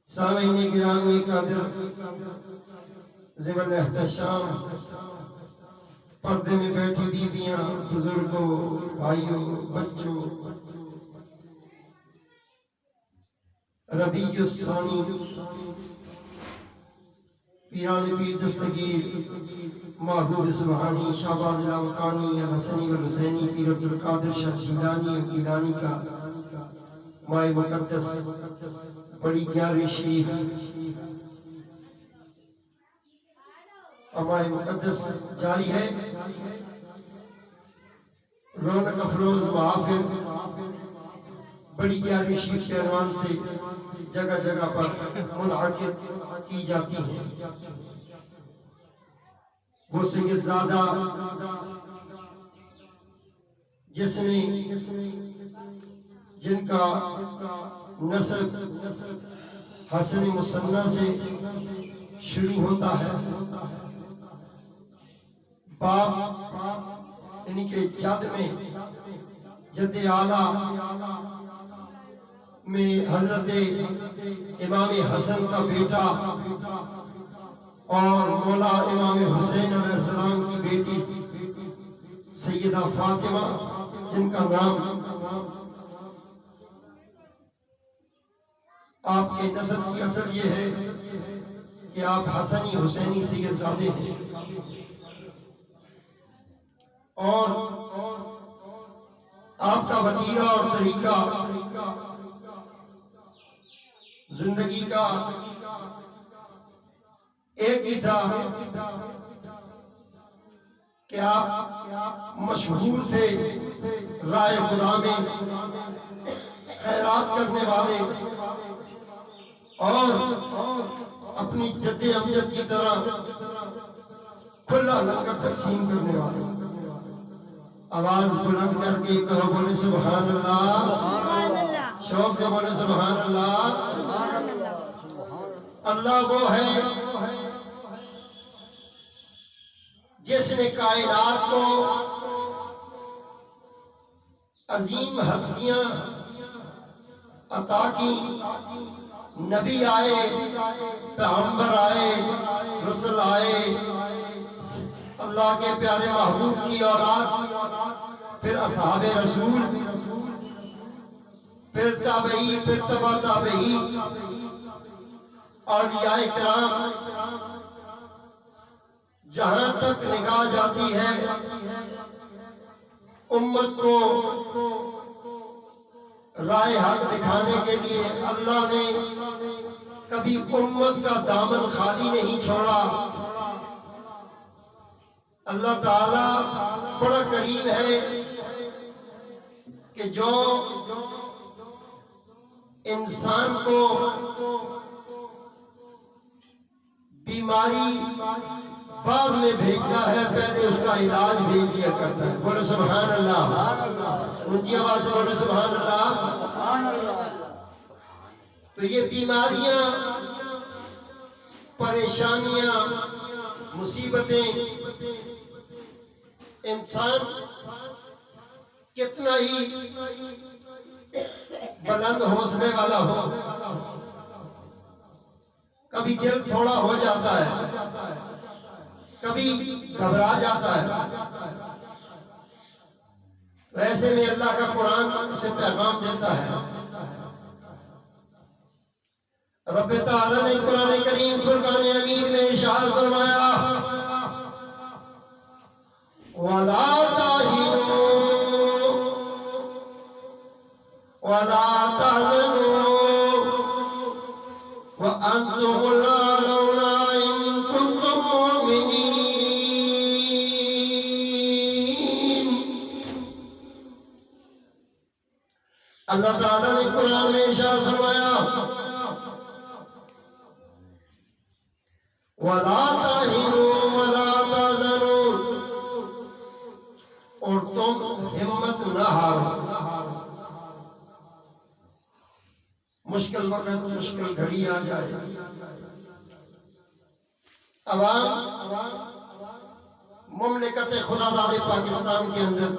سامعین گرامی قادر زبر احتشام پردے میں بیٹھی بیویاں، بزرگوں، بھائیوں، بچوں، ربیع الثانی پیران پیر دستگیر محبوب سبحانی شہباز لاوکانی حسنی و حسینی پیر عبدالقادر شاہ جیلانی و گیلانی کا مائے مقدس بڑی 11ویں شریف مائے مقدس جاری ہے۔ رونق افروز محافل بڑی 11ویں شریف کے عنوان سے جگہ جگہ پر منعقد کی جاتی ہیں۔ وہ سید زادہ جن کا نسب حسن مصنع سے شروع ہوتا ہے، باپ یعنی کہ جد میں جد اعلیٰ میں حضرت امام حسن کا بیٹا اور مولا امام حسین علیہ السلام کی بیٹی سیدہ فاطمہ، جن کا نام آپ کے نسب کی اصل یہ ہے کہ آپ حسنی حسینی سید زادے ہیں، اور آپ کا وتیرہ اور طریقہ زندگی کا ایک ہی تھا کہ آپ مشہور تھے رائے خدا میں خیرات کرنے والے اور اپنی جد امجد کی طرح کھلا لنگر تقسیم کرنے والے۔ آواز بلند کر کے ایک طرح بولے سبحان اللہ، شوق سے بولے سبحان اللہ۔ اللہ وہ ہے جس نے کائنات کو عظیم ہستیاں عطا کی، نبی آئے، پیغمبر آئے، رسول آئے، اللہ کے پیارے محبوب کی اولاد، پھر اصحاب رسول، پھر تابعی، پھر تبع تابعی، اولیاء کرام۔ جہاں تک نگاہ جاتی ہے امت کو رائے حق دکھانے کے لیے اللہ نے کبھی امت کا دامن خالی نہیں چھوڑا۔ اللہ تعالیٰ بڑا کریم ہے کہ جو انسان کو بیماری بعد میں بھیجتا ہے، پہلے اس کا علاج بھیج دیا کرتا ہے۔ بولے سبحان اللہ، اونچی آواز سے بولے سبحان اللہ۔ تو یہ بیماریاں، پریشانیاں، مصیبتیں، انسان کتنا ہی بلند حوصلے والا ہو، کبھی دل تھوڑا ہو جاتا ہے، کبھی گھبرا جاتا ہے۔ ویسے میں اللہ کا قرآن اسے پیغام دیتا ہے۔ رب تعالیٰ نے قرآن کریم فرقان حمید میں ارشاد فرمایا وَلَا تَهِنُوا وَلَا تَحْزَنُوا وَأَنْتُمُ الْأَعْلَوْنَ إِن كُنتُم مُّؤْمِنِينَ۔ اللہ تعالیٰ نے قرآن میں ارشاد فرمایا وَلَا تَهِنُوا وَلَا تَحْزَنُوا، اور تم ہمت نہ ہارو۔ مشکل وقت، مشکل گھڑی آ جائے، عوام مملکت خدا داد پاکستان کے اندر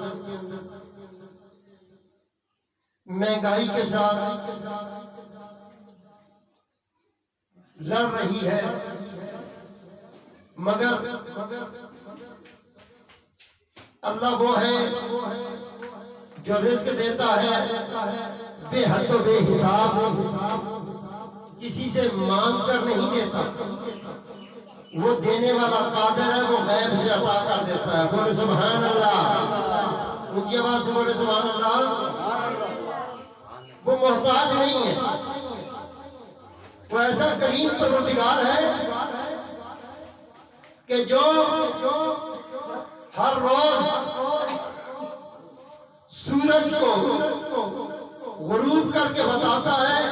مہنگائی کے ساتھ لڑ رہی ہے، مگر اللہ وہ ہے جو رزق دیتا ہے بے حد و بے حساب، کسی سے مانگ کر نہیں دیتا، وہ دینے والا قادر ہے، وہ غیب سے عطا کر دیتا ہے۔ بولے سبحان اللہ، اونچی آواز سے بولے سبحان اللہ۔ وہ محتاج نہیں ہے، وہ ایسا کریم پروردگار ہے کہ جو ہر روز سورج کو غروب کر کے بتاتا ہے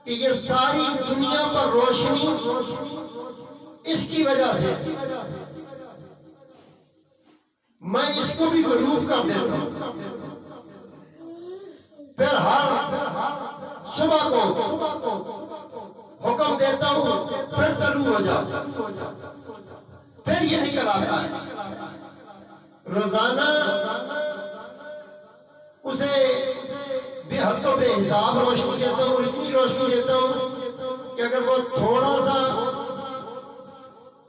کہ یہ ساری دنیا پر روشنی اس کی وجہ سے، میں اس کو بھی غروب کر دیتا ہوں، پھر ہر صبح کو حکم دیتا ہوں پھر طلوع ہو جاتا، پھر یہ نکل آتا ہے۔ روزانہ اسے بے حد و بے حساب روشنی دیتا ہوں، اتنی روشنی دیتا ہوں کہ اگر وہ تھوڑا سا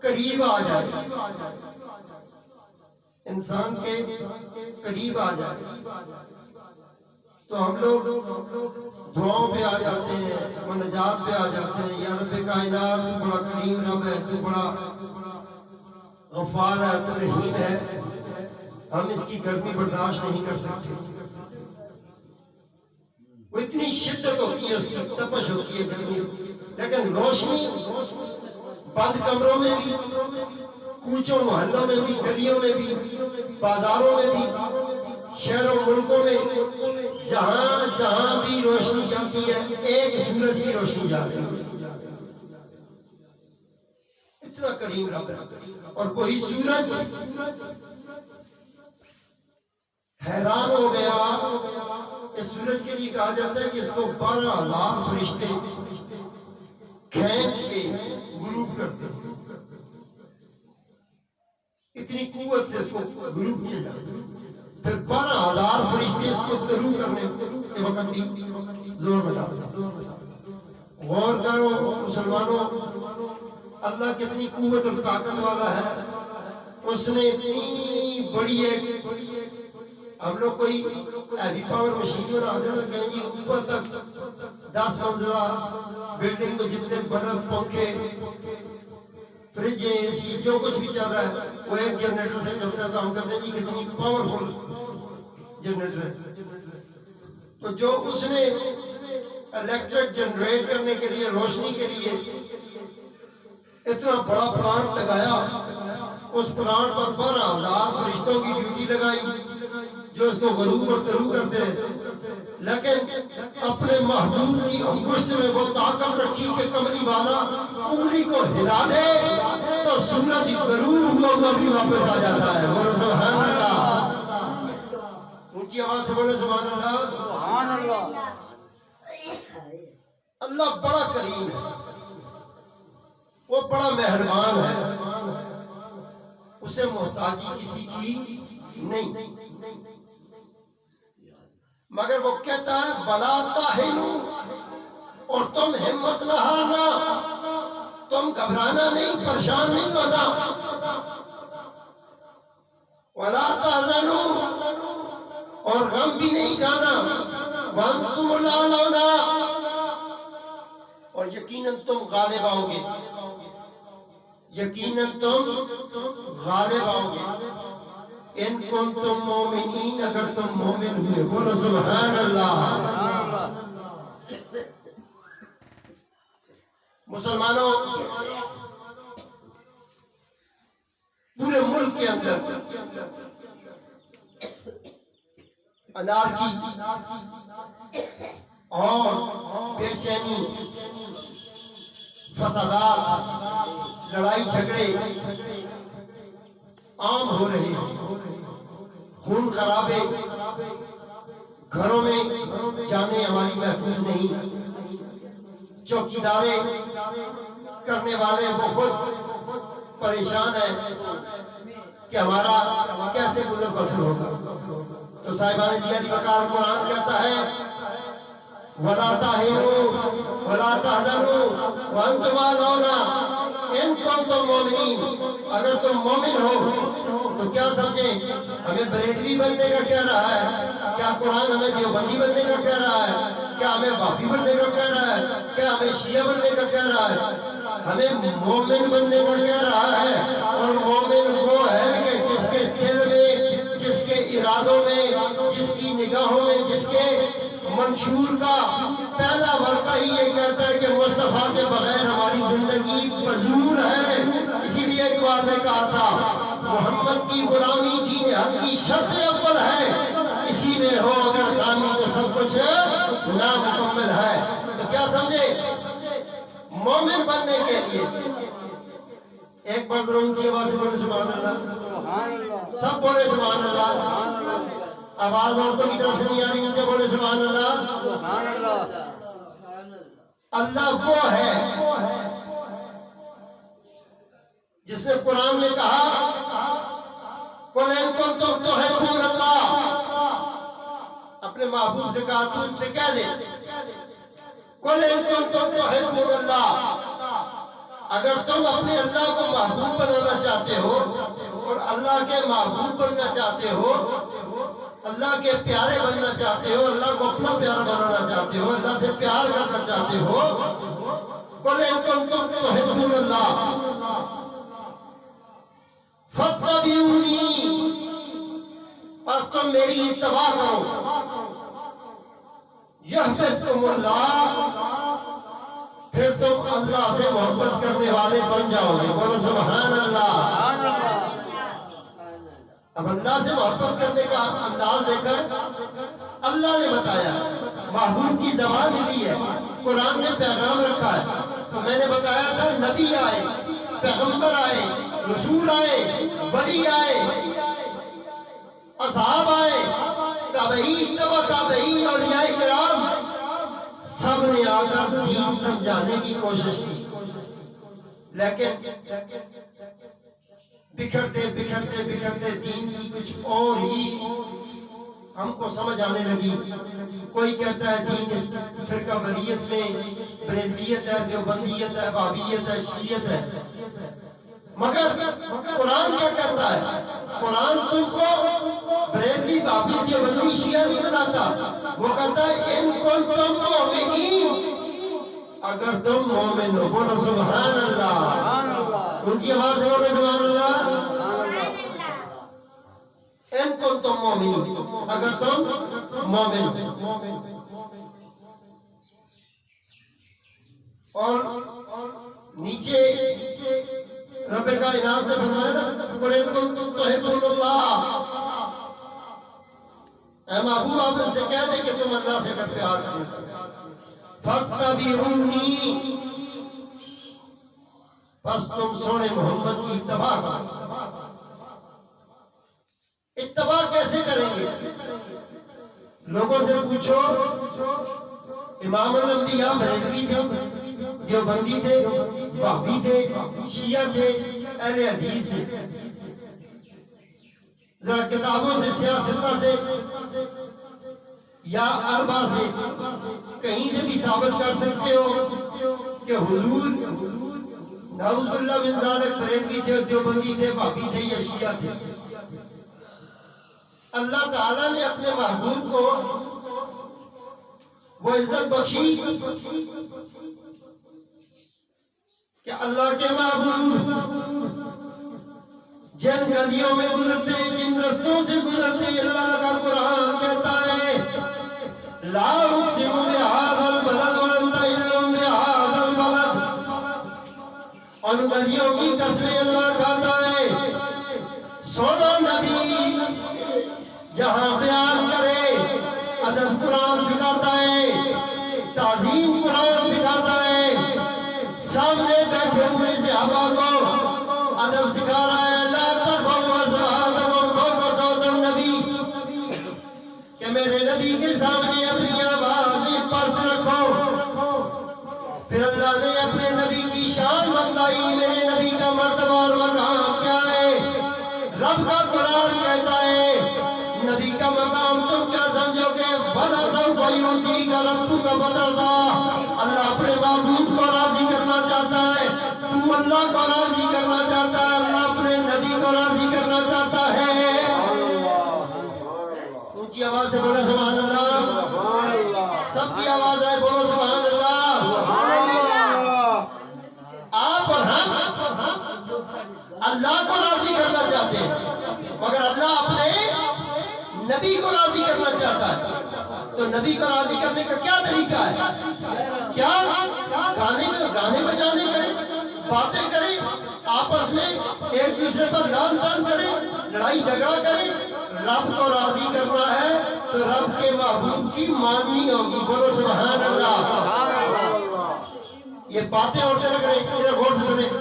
قریب آ جائے، انسان کے قریب آ جائے، تو ہم لوگ دعاؤں پہ آ جاتے ہیں، مناجات پہ آ جاتے ہیں، یا رب کائنات تو بڑا کریم رب ہے، تو بڑا غفار ہے، تو رحیم ہے، ہم اس کی گرمی برداشت نہیں کر سکتے۔ وہ اتنی شدت ہوتی ہے، اس کی تپش ہوتی ہے گرمی، لیکن روشنی بند کمروں میں بھی، کوچوں محلوں میں بھی، گلیوں میں بھی، بازاروں میں بھی، شہروں ملکوں میں، جہاں جہاں بھی روشنی جاتی ہے، ایک سورج کی روشنی جاتی ہے۔ اتنا کریم رب ہے، اور وہی سورج حیران ہو گیا۔ اس سورج کے لیے کہا جاتا ہے کہ اس کو 12,000 فرشتے کھینچ کے غروب کرتے ہیں، اتنی قوت سے اس کو غروب کیا جاتا ہے، پھر 12,000 فرشتے اس کو طلوع کرنے کے وقت بھی زور لگاتے ہیں۔ غور کرو مسلمانوں، اللہ کتنی قوت اور طاقت والا ہے، اس نے اتنی بڑی ایک، ہم لوگ کوئی ایوی پاور مشین بنا دیں تو کہیں جی اوپر تک 10 منزلہ بلڈنگ میں جتنے بلب، پنکھے، فریج، اے سی، جو کچھ بھی چل رہا ہے وہ ایک جنریٹر سے چلتا ہے، تو ہم کہتے ہیں جی کتنی پاورفل جنریٹر ہے۔ تو جو اس نے الیکٹرک جنریٹ کرنے کے لیے، روشنی کے لیے اتنا بڑا پلانٹ لگایا، اس پلانٹ پر 12,000 فرشتوں کی ڈیوٹی لگائی جو اس کو غروب اور طلوع کرتے ہیں، لیکن اپنے محبوب کی انگشت میں وہ طاقت رکھی کہ کملی والا انگلی کو ہلا دے تو سورج غروب ہوا ہوا بھی واپس آ جاتا ہے۔ بولو سبحان اللہ، اونچی آواز سے بولو سبحان اللہ۔ سبحان اللہ۔ اللہ بڑا کریم ہے، وہ بڑا مہربان ہے، اسے محتاجی کسی کی نہیں، مگر وہ کہتا ہے بلا تاہنوا، اور تم ہمت نہ ہارنا، تم گھبرانا نہیں، پریشان نہیں ہونا، ولا تحزنوا، اور غم بھی نہیں کھانا، وانتم الاعلون، اور یقیناً تم غالب آؤ گے، یقیناً تم غالب آؤ گے، ان کنتم مومنین، اگر تم مومن ہوئے۔ بولو سبحان اللہ۔ مسلمانوں، پورے ملک کے اندر انارکی اور بے چینی، فسادات، لڑائی جھگڑے عام ہو رہے ہیں، خون خرابے، گھروں میں جانے ہماری محفوظ نہیں، چوکیدارے کرنے والے وہ خود پریشان ہیں کہ ہمارا کیسے گزر بسر ہوگا۔ تو صاحبان جی وقار قرآن کہتا ہے وَلَا تَهِنُوا وَلَا تَحْزَنُوا وَأَنْتُمْ الْأَعْلَوْنَ إِن كُنتُم مُؤْمِنِينَ۔ اگر تم مومن ہو تو کیا سمجھیں؟ ہمیں بریلوی بننے کا کہہ رہا ہے؟ کیا قرآن ہمیں دیوبندی بننے کا کہہ رہا ہے؟ کیا ہمیں وہابی بننے کا کہہ رہا ہے؟ کیا ہمیں شیعہ بننے کا کہہ رہا ہے؟ ہمیں مومن بننے کا کہہ رہا ہے۔ اور مومن وہ ہے کہ جس کے دل میں، جس کے ارادوں میں، جس کی نگاہوں میں، جس کے منشور کا پہلا ورقہ ہی یہ کہتا ہے کہ مصطفیٰ کے بغیر ہماری زندگی فضول ہے۔ اسی لیے ایک بار نے کہا تھا محمد کی غلامی دین حق کی شرط اول ہے، اسی میں ہو اگر خامی تو سب کچھ نامکمل ہے۔ تو کیا سمجھے؟ مومن بننے کے لیے ایک بار ذرا اونچی آواز سے بولے سبحان اللہ، سب بولے سبحان اللہ۔ آواز عورتوں کی طرف سے نہیں آ رہی، اونچے بولے سبحان اللہ۔ اللہ وہ ہے جس نے قرآن میں کہا قُلْ إِن كُنتُمْ تُحِبُّونَ اللَّهَ، اپنے محبوب سے کہا تو ان سے کہہ دے قُلْ إِن كُنتُمْ تُحِبُّونَ اللَّهَ، اگر تم اپنے اللہ کو محبوب بنانا چاہتے ہو اور اللہ کے محبوب بننا چاہتے ہو، اللہ کے پیارے بننا چاہتے ہو، اللہ کو اپنا پیارا بنانا چاہتے ہو، اللہ سے پیار کرنا چاہتے ہو، قُلْ إِن كُنتُمْ تُحِبُّونَ اللَّهَ فَاتَّبِعُونِي، پس تم میری اتباع کرو، یحببکم اللہ، پھر تم اللہ سے محبت کرنے والے بن جاؤ گے۔ بولو سبحان اللہ۔ اب اللہ سے محبت کرنے کا انداز دیکھا اللہ نے بتایا، محبوب کی زبان دی ہے، قرآن نے پیغام رکھا ہے۔ تو میں نے بتایا تھا نبی آئے، پیغمبر آئے، رسول آئے، ولی آئے، اصحاب آئے، تابعی، تبع تابعی، اولیاء کرام، سب نے آ کر دین سمجھانے کی کوشش کی، لیکن بکھرتے بکھرتے بکھرتے دین کی کچھ اور ہی ہم کو سمجھ آنے لگی۔ کوئی کہتا ہے دین اس فرقہ ولیت میں بریلویت ہے، دیوبندیت ہے، وہابیت ہے، شیعت ہے، مگر قرآن کیا کہتا ہے؟ قرآن تم کو بریلوی، وہابی، دیوبندی، شیعہ نہیں بتاتا، وہ کہتا ہے ان کنتم مؤمنین، اگر تم مومن ہو۔ بولو سبحان اللہ، اونچی آواز سے بولو سبحان اللہ۔ ان کنتم مؤمنین، اگر تم مومن ہو۔ اور نیچے رب کائنات نے فرمایا نا قُلْ إِن كُنتُمْ تُحِبُّونَ اللَّهَ، اے محبوب آپ ان سے کہہ دیں کہ تم اللہ سے کر پیار کرنا چاہتے ہیں، فَاتَّبِعُونِي، پس تم سونے محمد کی اتباع کرو۔ اتباع کیسے کریں گے؟ لوگوں سے پوچھو، امام الانبیاء بریلوی تھے، دیوبندی تھے، وہابی تھے، شیعہ تھے، اہل حدیث تھے، ذرا کتابوں سے، سیاستہ سے یا اربع سے کہیں سے بھی ثابت کر سکتے ہو کہ حضور نعوذ باللہ من ذالک بریلوی تھے، دیوبندی تھے، وہابی تھے یا شیعہ تھے؟ اللہ تعالیٰ نے اپنے محبوب کو وہ عزت بخشی کہ اللہ کے محبوب جن گلیوں میں گزرتے، جن رستوں سے گزرتے، اللہ کا قرآن کہتا ہے لا اقسم بہذا البلد وانت حل بہذا البلد، ان گلیوں کی قسمیں اللہ کھاتا ہے۔ سونا نبی جہاں بیان کرے، ادب قرآن سکھاتا ہے، تعظیم قرآن سکھاتا ہے، سامنے بیٹھے ہوئے صحابہ کو ادب سکھا رہا ہے، لا ترفعوا اصواتکم فوق صوت النبی، کہ میرے نبی کے سامنے اپنی آواز پست رکھو۔ پھر اللہ نے اپنے نبی کی شان بتائی، میرے نبی کا مرتبہ اور مقام کیا ہے۔ رب کا قرآن کہتا ہے نبی کا مقام ربک فترضی، اللہ اپنے محبوب کو راضی کرنا چاہتا ہے، تو اللہ کو راضی کرنا چاہتا ہے، اللہ اپنے نبی کو راضی کرنا چاہتا ہے۔ اونچی آواز سے بولو سبحان اللہ، سب کی آواز ہے، بولو سبحان اللہ۔ آپ اور ہم اللہ کو راضی کرنا چاہتے ہیں، مگر اللہ اپنے نبی کو راضی کرنا چاہتا ہے۔ تو نبی کو راضی کرنے کا کیا طریقہ ہے؟ کیا گانے بجانے کریں، باتیں کریں، آپس میں ایک دوسرے پر لعن طعن کریں، لڑائی جھگڑا کریں؟ رب کو راضی کرنا ہے تو رب کے محبوب کی ماننی ہوگی، بولو سبحان اللہ۔ یہ باتیں اور نہ کریں، ادھر غور سے سنیں۔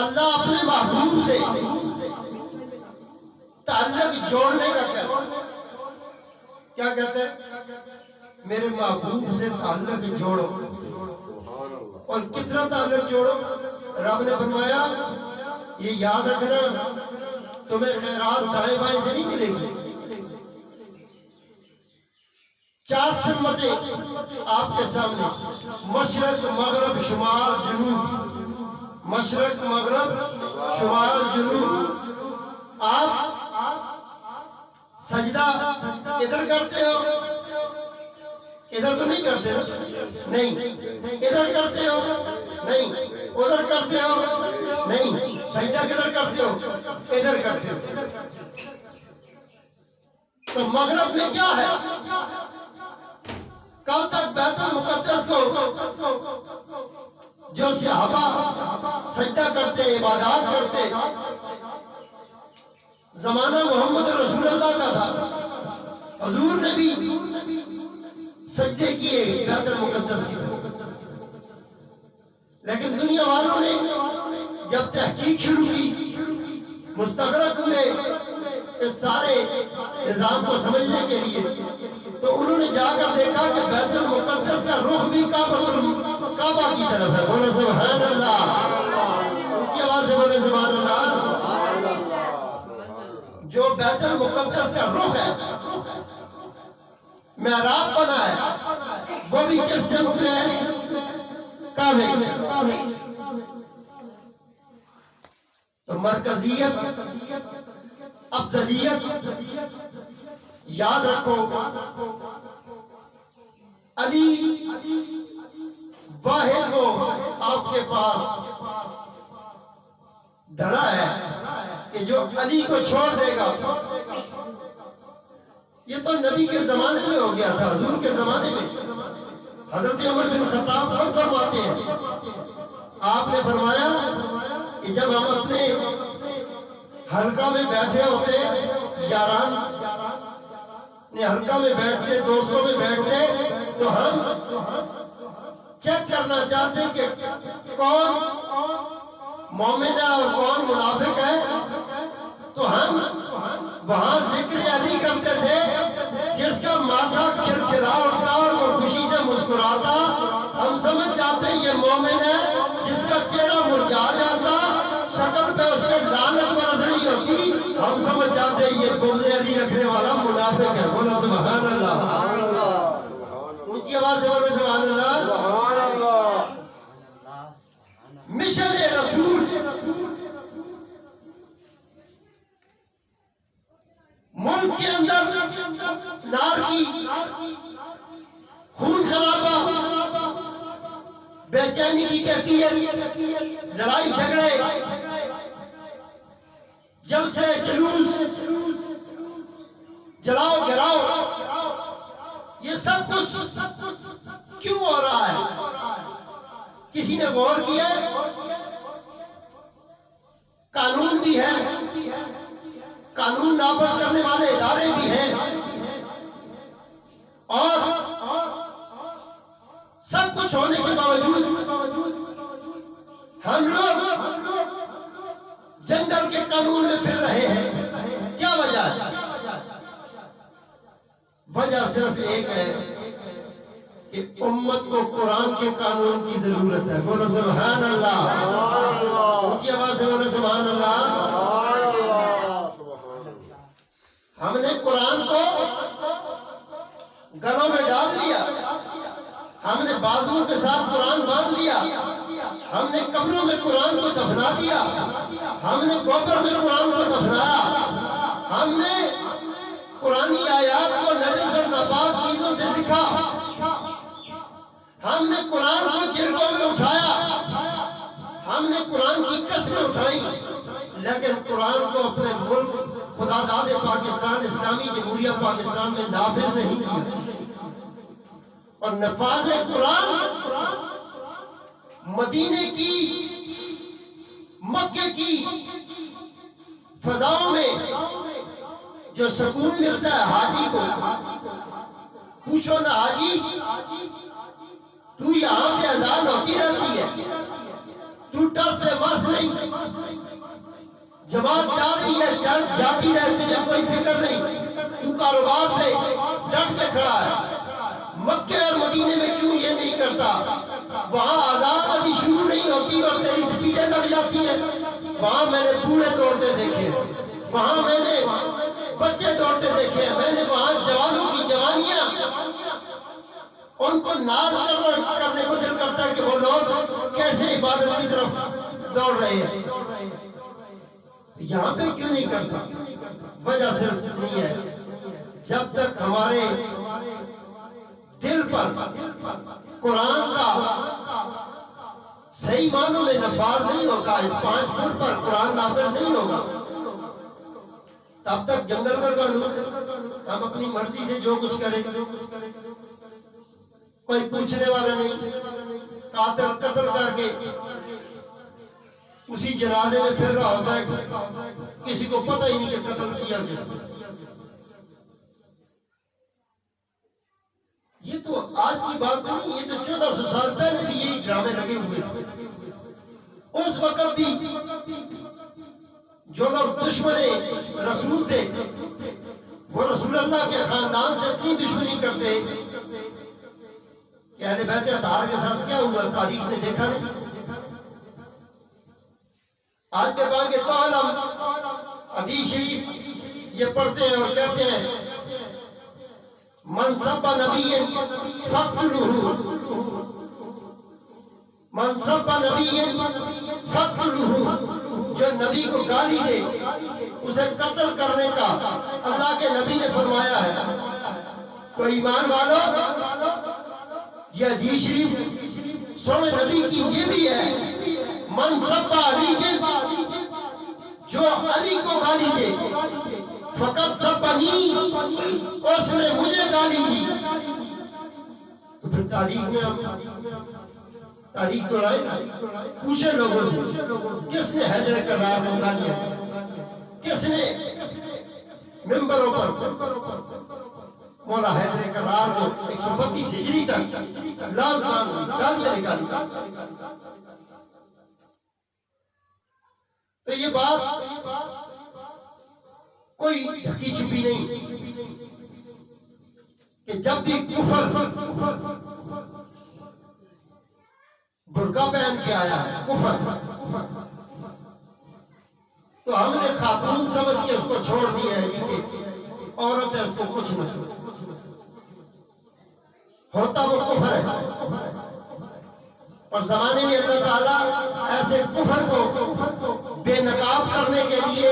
اللہ اپنے محبوب سے تعلق جوڑنے کا کہتا ہے، کیا کہتے ہیں؟ میرے محبوب سے تعلق جوڑو، اور کتنا تعلق جوڑو؟ رب نے فرمایا یہ یاد رکھنا، تمہیں خیرات دائیں بائیں سے نہیں ملے گی۔ 4 سمتیں آپ کے سامنے، مشرق مغرب شمال جنوب، مشرق مغرب شمال جنوب۔ آپ سجدہ ادھر کرتے ہو، ادھر تو نہیں کرتے ہو، نہیں، ادھر کرتے ہو نہیں، ادھر کرتے ہو نہیں، سجدہ کدھر کرتے ہو؟ ادھر کرتے ہو۔ تو مغرب میں کیا ہے؟ کل تک بیت المقدس کو جو صحابہ سجدہ کرتے، عبادات کرتے، زمانہ محمد رسول اللہ کا تھا، حضور نے بھی سجدے کیے بیت المقدس کی طرف، لیکن دنیا والوں نے جب تحقیق شروع کی، مستغرق ہوئے اس سارے نظام کو سمجھنے کے لیے، تو انہوں نے جا کر دیکھا کہ بیت المقدس کا رخ بھی کعبہ کی طرف ہے، بولے سبحان اللہ، اونچی آواز سے بولے سبحان اللہ۔ جو بیت المقدس کا رخ ہے، محراب بنا ہے، وہ بھی کس سے ملے ہے؟ کعبے میں۔ تو مرکزیت، افضلیت یاد رکھو، علی واحد ہو آپ کے پاس دھڑا ہے کہ جو علی کو چھوڑ دے گا، یہ تو نبی کے زمانے میں ہو گیا تھا، حضور کے زمانے میں۔ حضرت عمر بن خطاب خود فرماتے ہیں، آپ نے فرمایا کہ جب ہم اپنے حلقہ میں بیٹھے ہوتے، یاران نے حلقہ میں بیٹھتے، دوستوں میں بیٹھتے، تو ہم چیک کرنا چاہتے کہ کون مومن ہے اور کون منافق ہے، تو ہم وہاں ذکر علی کرتے تھے، جس کا ماتھا کھلکھلا اٹھتا اور وہ خوشی سے مسکراتا، ہم سمجھ جاتے یہ مومن ہے۔ جس کا چہرہ مرجھا جاتا، شکل پہ اس کے لعنت برس رہی ہوتی، ہم سمجھ جاتے یہ بغض علی رکھنے والا منافق ہے، بولو سبحان اللہ، اونچی آواز سے بولو سبحان اللہ۔ مشن رسول ملک کے اندر نار کی، خون خرابہ، بے چینی کی کیفیت، لڑائی جھگڑے، جلسے جلوس، جلاؤ گراؤ، یہ سب کچھ کیوں ہو رہا ہے؟ کسی نے غور کیا ہے؟ قانون بھی ہے، قانون نافذ کرنے والے ادارے بھی ہیں، اور سب کچھ ہونے کے باوجود ہم لوگ جنگل کے قانون میں پھر رہے ہیں۔ کیا وجہ ہے؟ وجہ صرف ایک ہے کہ امت کو قرآن کے قانون کی ضرورت ہے، بولو سبحان اللہ، اونچی آواز سے بولو سبحان اللہ۔ ہم نے قرآن کو گلوں میں ڈال دیا، بازوؤں کے ساتھ قرآن باندھ لیا، ہم نے قبروں میں قرآن کو دفنا دیا، ہم نے گوبر میں قرآن کو دفنایا، ہم نے قرآنی آیات کو نجس اور ناپاک چیزوں سے لکھا، ہم نے قرآن کو جلدوں میں اٹھایا، ہم نے قرآن کی قسمیں اٹھائیں، لیکن قرآن کو اپنے ملک خدا داد پاکستان اسلامی جمہوریہ پاکستان میں نافذ نہیں کیا۔ اور نفاذ قرآن مدینے کی، مکے کی فضاؤں میں جو سکون ملتا ہے حاجی کو، پوچھو نا حاجی تو یہاں پہ اذان ہوتی رہتی ہے، تو ٹس سے مس نہیں، جماعت جا رہی ہے جاتی رہتی ہے، کوئی فکر نہیں، تو کاروبار پہ ڈٹ کے کھڑا ہے۔ مکے اور مدینے میں کیوں یہ نہیں کرتا؟ وہاں اذان ابھی شروع نہیں ہوتی اور تیری سپیڈیں لگ جاتی ہیں۔ وہاں میں نے بوڑھے دوڑتے دیکھے ہیں، وہاں میں نے بچے دوڑتے دیکھے ہیں، میں نے وہاں جوانوں کی جوانیاں، ان کو ناز کرنے کو دل کرتا ہے کہ وہ لوگ کیسے عبادت کی طرف دوڑ رہے ہیں۔ یہاں پہ کیوں نہیں کرتا؟ وجہ صرف اتنی ہے، جب تک ہمارے دل پر قرآن کا صحیح معنوں میں نفاذ نہیں ہوگا، اس 5 فٹ پر قرآن نافذ نہیں ہوگا، تب تک جنگل کا قانون، ہم اپنی مرضی سے جو کچھ کریں، کوئی پوچھنے والا نہیں، قاتل قتل کر کے اسی جنازے میں پھر رہا ہوتا ہے، کسی کو پتہ ہی نہیں کہ قتل کیا کس نے۔ یہ تو آج کی بات نہیں، یہ تو 1400 سال پہلے بھی یہی ڈرامے لگے ہوئے تھے۔ اس وقت بھی جو لوگ دشمن رسول تھے وہ رسول اللہ کے خاندان سے اتنی دشمنی کرتے کہ اہل بیت اطہار کے ساتھ کیا ہوا تاریخ نے دیکھا نہیں۔ آج کے بعد تو عالم حدیث شریف یہ پڑھتے ہیں اور کہتے ہیں من سب نبی فقتلوہ، من سب نبی فقتلوہ، جو نبی کو گالی دے اسے قتل کرنے کا اللہ کے نبی نے فرمایا ہے۔ تو ایمان والو یہ حدیث شریف سونے نبی کی یہ بھی ہے، من سب علی، جو علی کو گالی دے، فقط سبنی، اس نے مجھے گالی دی۔ تو پھر تاریخ میں ہم تاریخ تو لائے نا، پوچھے لوگوں سے کس نے حیدر کرار کو گالیا، کس نے ممبروں پر مولا حیدر کرار کو 132 ہجری تک لال گالیاں نکالی۔ تو یہ بات کوئی ڈھکی چھپی نہیں کہ جب بھی کفر برقع پہن کے آیا ہے، کفر، تو ہم نے خاتون سمجھ کے اس کو چھوڑ دیا ہے کہ عورت ہے، اس کو کچھ نہ ہوتا، وہ کفر ہے۔ اور زمانے میں اللہ تعالیٰ ایسے کفر کو بے نقاب کرنے کے لیے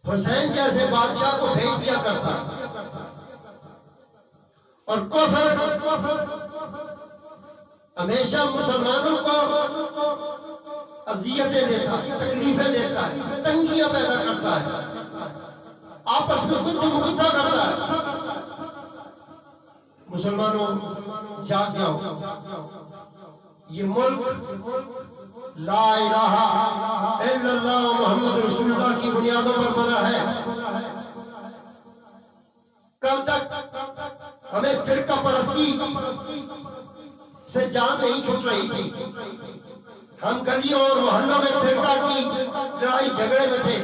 حسین جیسے بادشاہ کو بھیج دیا کرتا، اور کفر ہمیشہ مسلمانوں کو اذیتیں دیتا ہے، تکلیفیں دیتا ہے، تنگیاں پیدا کرتا ہے، آپس میں گتھ مگتھا کرتا ہے۔ مسلمانوں جاگ جاؤ، یہ ملک لا الہ الا اللہ محمد رسول اللہ کی بنیادوں پر بنا ہے۔ کل تک ہمیں فرقہ پرستی سے جان نہیں چھوٹ رہی تھی، ہم گلیوں اور محلوں میں فرقہ کی لڑائی جھگڑے میں تھے۔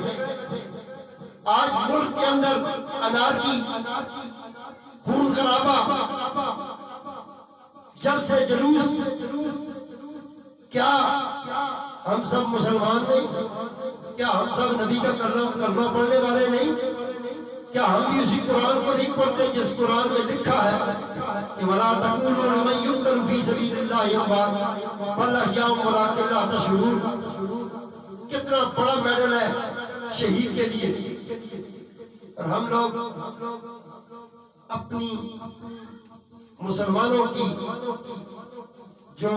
آج ملک کے اندر انارکی، خون خرابہ، جلد سے جلوس، کیا ہم سب مسلمان نہیں؟ کیا ہم سب نبی کا کلمہ پڑھنے والے نہیں؟ کیا ہم بھی اسی قرآن کو نہیں پڑھتے جس قرآن میں لکھا ہے کہ وَلَا تَقُولُوا لِمَن يُقْتَلُ فِي سَبِيلِ اللَّهِ أَمْوَاتٌ بَلْ أَحْيَاءٌ وَلَٰكِن لَّا تَشْعُرُونَ۔ کتنا بڑا میڈل ہے شہید کے لیے، اور ہم لوگ اپنی مسلمانوں کی جو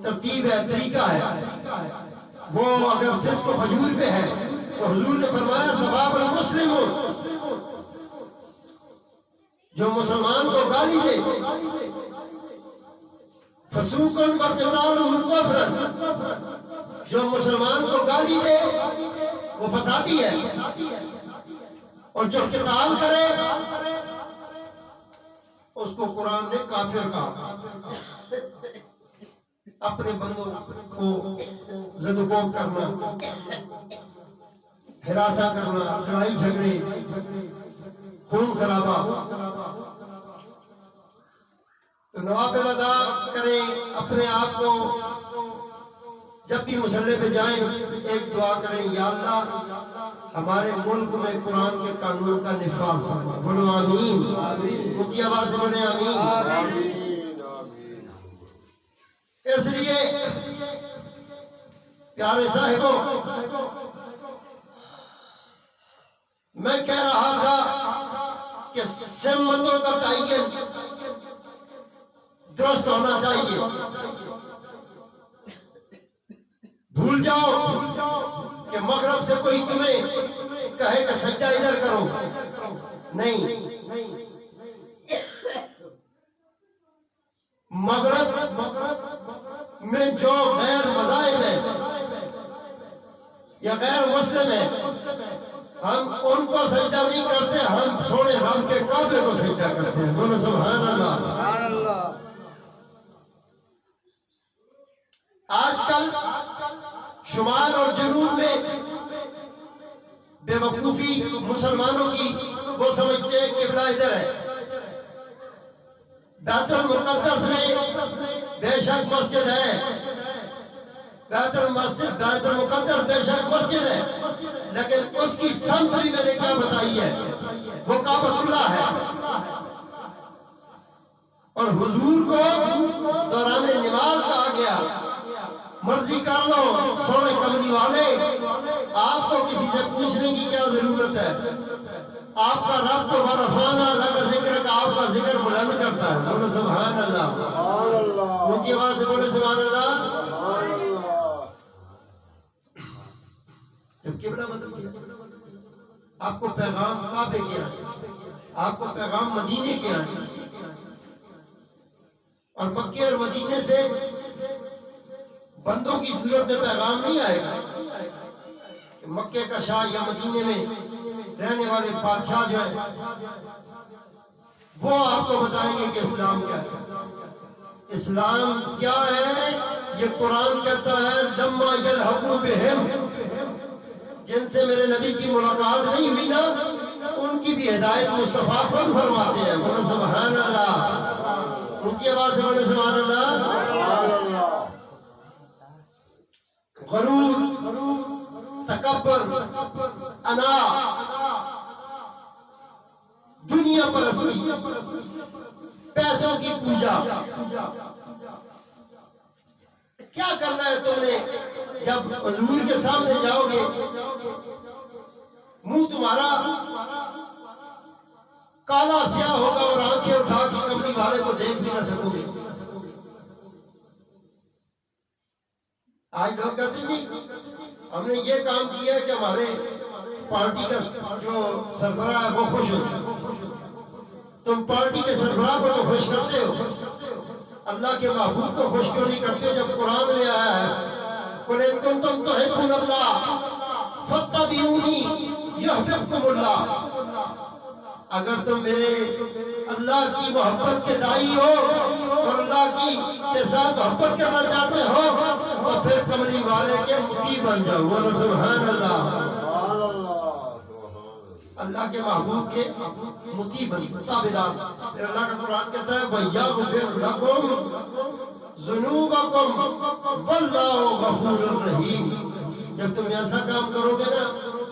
ترتیب ہے، طریقہ ہے، وہ اگر فسق و فجور پہ ہے تو حضور نے فرمایا سباب المسلم، جو مسلمان کو گالی دے، فسوقاً وقتالہ کفراً، جو مسلمان کو گالی دے وہ فسادی ہے، اور جو قتال کرے اس کو قرآن نے کافر کہا۔ اپنے بندوں کو زد و کوب کرنا، ہراساں کرنا، لڑائی جھگڑے، خون خرابہ، تو نوافل ادا کریں۔ اپنے آپ کو جب بھی مسلح پہ جائیں ایک دعا کریں، یا اللہ ہمارے ملک میں قرآن کے قانون کا نفاذ فرما۔ بولو آمین، اونچی آواز سے بولے آمین۔ اس لیے پیارے صاحبوں، میں کہہ رہا تھا کہ سمتوں کا تعین درست ہونا چاہیے۔ بھول جاؤ کہ مغرب سے کوئی تمہیں کہے کہ سجدہ ادھر کرو، نہیں۔ مغرب میں جو غیر مذاہب ہے یا غیر مسلم ہے، ہم ان کو سجدہ نہیں کرتے، ہم سونے رب کے کعبے کو سجدہ کرتے ہیں۔ بولو سبحان اللہ۔ آج کل شمال اور جنوب میں بے وقوفی مسلمانوں کی، وہ سمجھتے ہیں قبلہ ادھر ہے۔ بیت المقدس میں بے شک مسجد ہے، بیت المقدس بے شک مسجد ہے، لیکن اس کی سمت بھی میں نے کیا بتائی ہے، وہ کعبۃ اللہ ہے۔ اور حضور کو دوران نماز کہا گیا مرضی کر لو سونے کملی والے، آپ کو کسی سے پوچھنے کی کیا ضرورت ہے، آپ کا رب تو ورفعنا لک ذکرک، آپ کا ذکر بلند کرتا ہے۔ بولو سبحان اللہ، اونچی آواز سے بولو سبحان اللہ۔ جب قبلہ بدل گیا، آپ کو پیغام کعبے کے آئے، آپ کو پیغام مدینے کے آئے، اور مکے اور مدینے سے بندوں کی صورت میں پیغام نہیں آئے گا کہ مکے کا شاہ یا مدینے میں رہنے والے بادشاہ جو ہیں وہ آپ کو بتائیں گے کہ اسلام کیا ہے۔ اسلام کیا ہے یہ قرآن کہتا ہے، لما یلحقوا بہم، جن سے میرے نبی کی ملاقات نہیں ہوئی نا، ان کی بھی ہدایت مصطفیٰ خود فرماتے ہیں۔ بولو سبحان اللہ، اونچی آواز سے بولو سبحان اللہ۔ غرور، تکبر، انا، دنیا پرستی، پیسوں کی پوجا، کیا کرنا ہے تم نے؟ جب حضور کے سامنے جاؤ گے منہ تمہارا کالا سیاہ ہوگا اور آنکھیں اٹھا کے کملی والے کو دیکھ بھی نہ سکو گے۔ آج لوگ کہتے ہیں جی ہم نے یہ کام کیا ہے کہ ہمارے پارٹی کا جو سربراہ ہے وہ خوش ہو۔ تم پارٹی کے سربراہ کو تو خوش کرتے ہو، اللہ کے محبوب کو خوش کیوں نہیں کرتے؟ جب قرآن میں آیا ہے قُلْ إِن كُنتُمْ تُحِبُّونَ اللَّهَ فَاتَّبِعُونِي يُحْبِبْكُمُ اللَّهُ، اگر تم میرے اللہ کی محبت کے داعی ہو اور اللہ کی کے ساتھ محبت کرنا چاہتے ہو تو پھر کملی والے کے مطیع بن جاؤ۔ بولو سبحان اللہ، اللہ کے محبوب کے مطیع بن جاؤ، تابعدار۔ پھر اللہ کا قرآن کہتا ہے وَيَغْفِرْ لَكُمْ ذُنُوبَكُمْ وَاللَّهُ غَفُورٌ رَحِيمٌ۔ جب تم ایسا کام کرو گے نا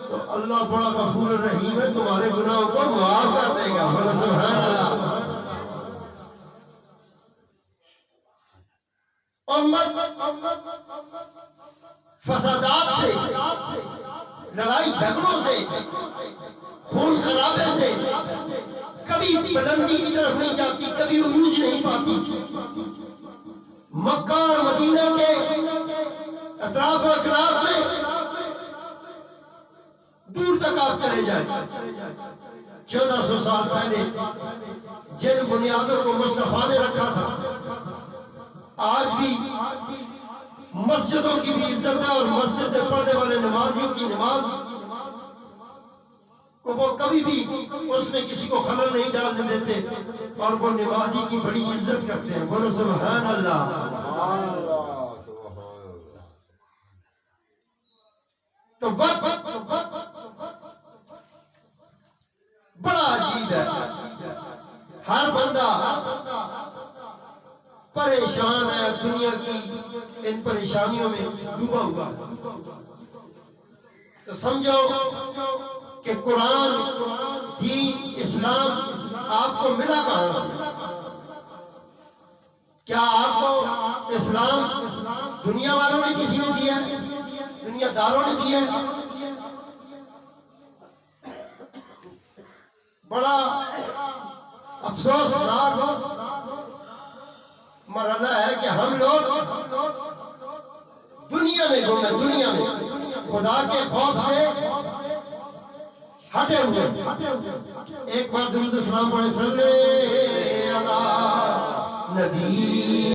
تو اللہ بڑا غفور الرحیم ہے، تمہارے گناہوں کو معاف کر دے گا۔ بولو سبحان اللہ۔ محمد فسادات سے، لڑائی جھگڑوں سے، خون خرابے سے کبھی بلندی کی طرف نہیں جاتی، کبھی عروج نہیں پاتی۔ مکہ اور مدینہ کے اطراف و اطراف میں دور تک آپ چلے جائیں، 1400 سال پہلے جن بنیادوں کو مصطفیٰ نے رکھا تھا، آج بھی مسجدوں کی بھی عزت ہے، اور مسجد میں پڑھنے والے نمازیوں کی نماز کو وہ کبھی بھی اس میں کسی کو خلل نہیں ڈالنے دیتے، اور وہ نمازی کی بڑی عزت کرتے ہیں۔ بولو سبحان اللہ۔ تو وقت بڑا عجیب ہے، ہر بندہ پریشان ہے، دنیا کی ان پریشانیوں میں ڈوبا ہوا ہے۔ تو سمجھو کہ قرآن، دین، اسلام آپ کو ملا کہاں سے؟ کیا آپ کو اسلام دنیا والوں نے کسی نے دیا ہے؟ دنیا داروں نے دیا ہے؟ بڑا افسوسناک مرحلہ ہے کہ ہم لوگ دنیا میں گم ہیں، دنیا میں خدا کے خوف سے ہٹے ہوئے۔ ایک بار درود و سلام پڑھیں، صلی اللہ نبی